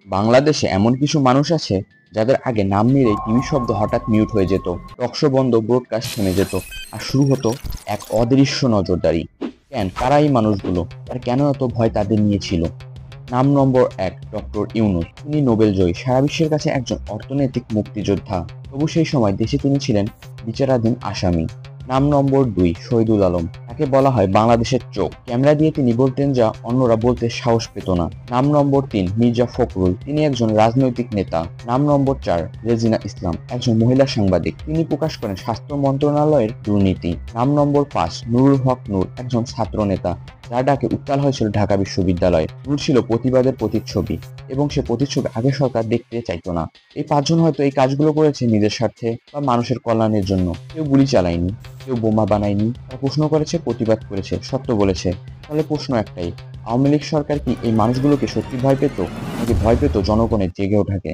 বাংলাদেশে এমন কিছু মানুষ আছে যাদের আগে নাম নিলেই টিভি শব্দ হঠাৎ মিউট হয়ে যেত, টকশো বন্ধ, ব্রডকাস্ট থেমে যেত, আর শুরু হতো এক অদৃশ্য নজরদারি। কারা এই মানুষগুলো, আর কেন এত ভয় তাদের নিয়ে ছিল? নাম নম্বর 1, ডক্টর ইউনূস। তিনি নোবেলজয়ী, সারা বিশ্বের কাছে একজন অর্থনৈতিক মুক্তিযোদ্ধা। তবু সেই সময় দেশে তিনি ছিলেন বিচারাধীন আসামি। নাম নম্বর 2, শহীদুল আলম। তাকে বলা হয় বাংলাদেশের চোখ। ক্যামেরা দিয়ে তিনি বলতেন যা অন্যরা বলতে সাহস পেত না। নাম নম্বর 3, মির্জা ফখরুল। তিনি একজন রাজনৈতিক নেতা। নাম নম্বর 4, রেজিনা ইসলাম, একজন মহিলা সাংবাদিক। তিনি প্রকাশ করেন স্বাস্থ্য মন্ত্রণালয়ের দুর্নীতি। নাম নম্বর 5, নুরুল হক নূর, একজন ছাত্র নেতা, যার ডাকে উত্তাল হয়েছিল ঢাকা বিশ্ববিদ্যালয়। নূর ছিল প্রতিবাদের প্রতিচ্ছবি, এবং সে প্রতিচ্ছবি আগে সরকার দেখতে চাইতো না। এই 5 জন হয়তো এই কাজগুলো করেছে নিজের স্বার্থে বা মানুষের কল্যাণের জন্য। কেউ গুলি চালায়নি, কেউ বোমা বানায়নি, তারা প্রশ্ন করেছে, প্রতিবাদ করেছে, সত্য বলেছে। তাহলে প্রশ্ন একটাই, আওয়ামী লীগ সরকার কি এই মানুষগুলোকে সত্যি ভয় পেত, নাকি ভয় পেত জনগণের জেগে ওঠাকে?